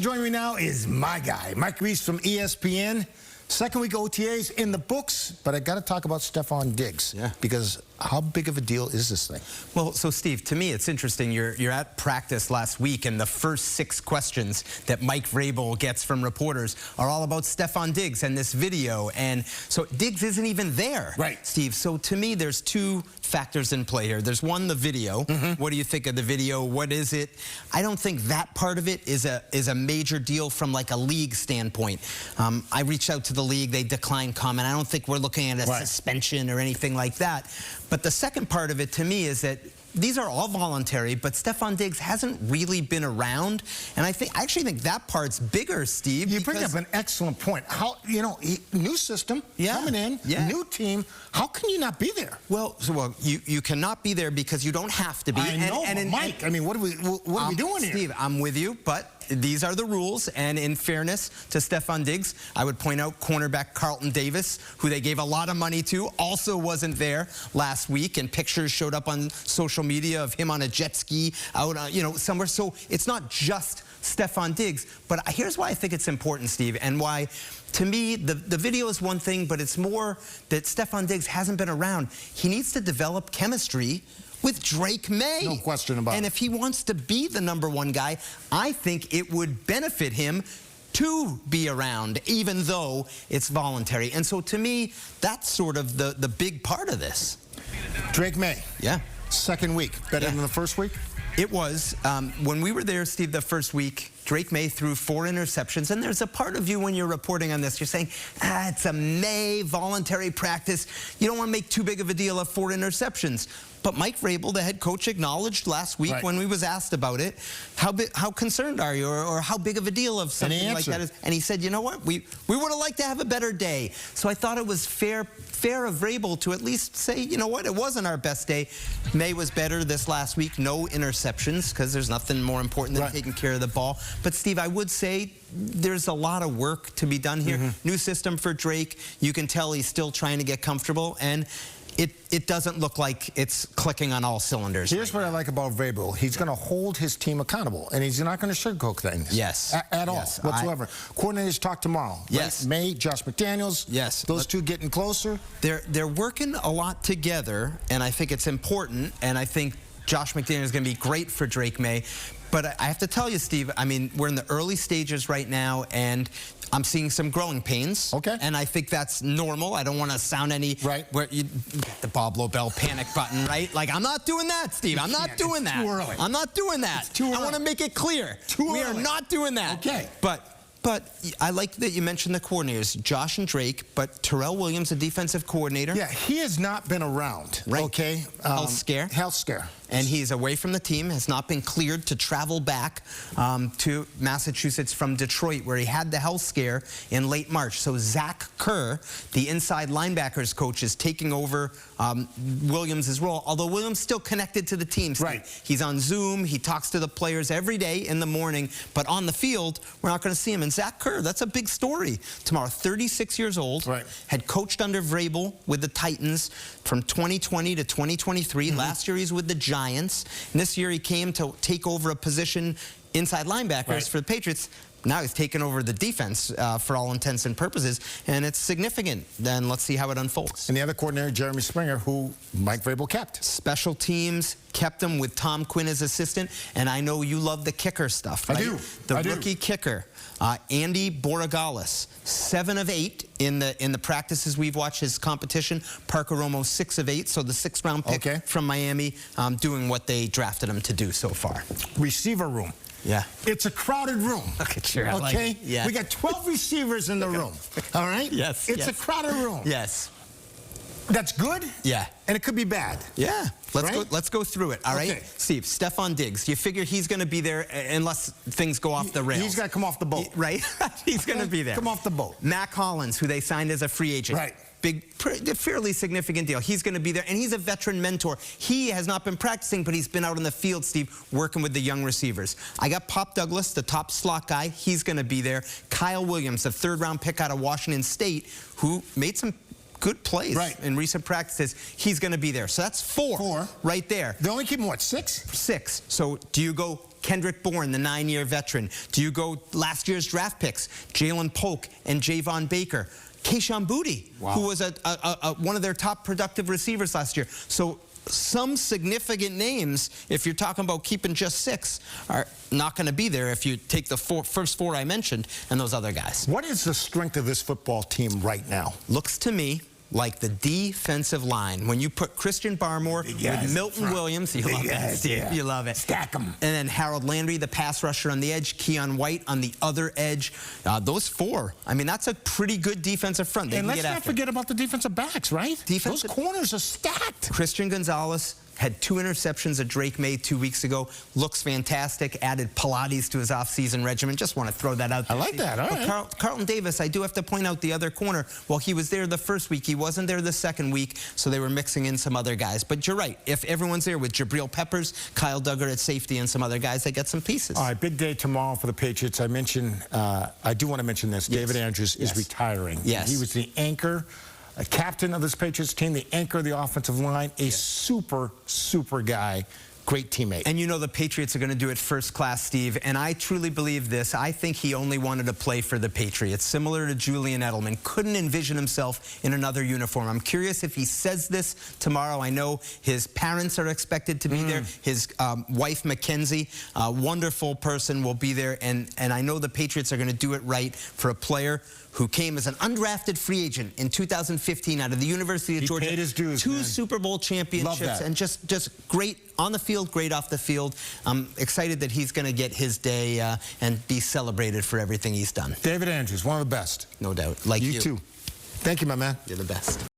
Joining me now is my guy, Mike Reiss from ESPN. Second week OTAs in the books, but I got to talk about Stefon Diggs. Yeah. Because how big of a deal is this thing? Well, so Steve, to me, it's interesting. You're at practice last week, and the first 6 questions that Mike Vrabel gets from reporters are all about Stefon Diggs and this video. And so Diggs isn't even there, right, Steve. So to me, there's 2 factors in play here. There's one, the video. What do you think of the video? What is it? I don't think that part of it is a major deal from like a league standpoint. I reached out to the league. They declined comment. I don't think we're looking at a suspension or anything like that. But the second part of it to me is that these are all voluntary, but Stefon Diggs hasn't really been around, and I actually think that part's bigger, Steve. You bring up an excellent point. How, new system, coming in, new team. How can you not be there? Well, you cannot be there because you don't have to be. I know, Mike. I mean, what are we doing here? Steve, I'm with you, but these are the rules, and in fairness to Stefon Diggs, I would point out cornerback Carlton Davis, who they gave a lot of money to, also wasn't there last week, and pictures showed up on social media of him on a jet ski out on, somewhere. So it's not just Stefon Diggs, but here's why I think it's important, Steve, and why, to me, the video is one thing, but it's more that Stefon Diggs hasn't been around. He needs to develop chemistry with Drake Maye. No question about it. And if he wants to be the #1 guy, I think it would benefit him to be around, even though it's voluntary. And so to me, that's sort of the big part of this. Drake Maye. Yeah. Second week. Better than the first week? It was. When we were there, Steve, the first week, Drake Maye threw 4 interceptions. And there's a part of you when you're reporting on this, you're saying, it's a Maye voluntary practice. You don't want to make too big of a deal of 4 interceptions. But Mike Vrabel, the head coach, acknowledged last week when we was asked about it, how concerned are you, or how big of a deal of something like that is? And he said, you know what, we would have liked to have a better day. So I thought it was fair of Vrabel to at least say, you know what, it wasn't our best day. Maye was better this last week, no interceptions, because there's nothing more important than taking care of the ball. But Steve, I would say there's a lot of work to be done here. New system for Drake. You can tell he's still trying to get comfortable, and it doesn't look like it's clicking on all cylinders. Here's what I like about Vrabel. He's going to hold his team accountable, and he's not going to sugarcoat things. Yes. At all, whatsoever. Coordinators talk tomorrow. Yes. Right? Maye, Josh McDaniels. Yes. Those 2 getting closer. They're working a lot together, and I think it's important, and I think Josh McDaniels is going to be great for Drake Maye. But I have to tell you, Steve, I mean, we're in the early stages right now, and I'm seeing some growing pains. Okay. And I think that's normal. I don't want to sound any... Where the Bob Lobel panic button, right? Like, I'm not doing that, Steve. I'm not doing that. Too early. I'm not doing that. It's too early. I want to make it clear. We are not doing that. Okay. But I like that you mentioned the coordinators, Josh and Drake, but Terrell Williams, the defensive coordinator. Yeah, he has not been around, okay? Health scare. Health scare. And he's away from the team, has not been cleared to travel back to Massachusetts from Detroit, where he had the health scare in late March. So Zach Kerr, the inside linebackers coach, is taking over Williams' role, although Williams still connected to the team. Right. He's on Zoom. He talks to the players every day in the morning, but on the field, we're not going to see him. And Zach Kerr, that's a big story tomorrow. 36 years old, had coached under Vrabel with the Titans from 2020 to 2023. Last year, he's with the Giants. And this year he came to take over a position inside linebackers for the Patriots. Now he's taken over the defense for all intents and purposes, and it's significant. Then let's see how it unfolds. And the other coordinator, Jeremy Springer, who Mike Vrabel kept. Special teams, kept him with Tom Quinn as assistant, and I know you love the kicker stuff, right? I do. The rookie kicker, Andy Borregales, 7 of 8 in the practices we've watched his competition. Parker Romo, 6 of 8, so the 6th-round pick from Miami, doing what they drafted him to do so far. Receiver room. Yeah. It's a crowded room. Okay, sure. I like it. Yeah. We got 12 receivers in the room. All right? Yes. It's a crowded room. Yes. That's good. Yeah. And it could be bad. Yeah. Let's go through it, all right? Steve, Stefon Diggs, you figure he's going to be there unless things go off the rails. He's got to come off the boat. Right? He's going to be there. Come off the boat. Mac Hollins, who they signed as a free agent. Right. Big, fairly significant deal. He's going to be there, and he's a veteran mentor. He has not been practicing, but he's been out in the field, Steve, working with the young receivers. I got Pop Douglas, the top slot guy. He's going to be there. Kyle Williams, the 3rd-round pick out of Washington State, who made some good plays in recent practices. He's going to be there. So that's 4 right there. They only keep him, what, 6? 6. So do you go Kendrick Bourne, the 9-year veteran? Do you go last year's draft picks, Jalen Polk and Javon Baker? Kayshon Boutte, who was one of their top productive receivers last year. So some significant names, if you're talking about keeping just 6, are not going to be there if you take the first 4 I mentioned and those other guys. What is the strength of this football team right now? Looks to me like the defensive line. When you put Christian Barmore with Milton Williams, you love that, Steve. You love it. Stack them. And then Harold Landry, the pass rusher on the edge, Keon White on the other edge. Those 4, I mean, that's a pretty good defensive front. And let's not forget about the defensive backs, right? Those corners are stacked. Christian Gonzalez had 2 interceptions at Drake May 2 weeks ago. Looks fantastic. Added Pilates to his offseason regimen. Just want to throw that out there. I like that. All right. Carlton Davis, I do have to point out the other corner. Well, he was there the first week. He wasn't there the second week, so they were mixing in some other guys. But you're right. If everyone's there with Jabril Peppers, Kyle Duggar at safety, and some other guys, they get some pieces. All right, big day tomorrow for the Patriots. I mentioned, I do want to mention this. David Andrews is retiring. Yes. He was the anchor, a captain of this Patriots team, the anchor of the offensive line, a super, super guy, great teammate. And you know the Patriots are going to do it first class, Steve, and I truly believe this. I think he only wanted to play for the Patriots, similar to Julian Edelman. Couldn't envision himself in another uniform. I'm curious if he says this tomorrow. I know his parents are expected to be there. His wife, Mackenzie, a wonderful person, will be there, and I know the Patriots are going to do it right for a player who came as an undrafted free agent in 2015 out of the University of Georgia. He paid his dues, 2 Super Bowl championships, and just great on the field, great off the field. I'm excited that he's going to get his day and be celebrated for everything he's done. David Andrews, one of the best. No doubt. Like you. You too. Thank you, my man. You're the best.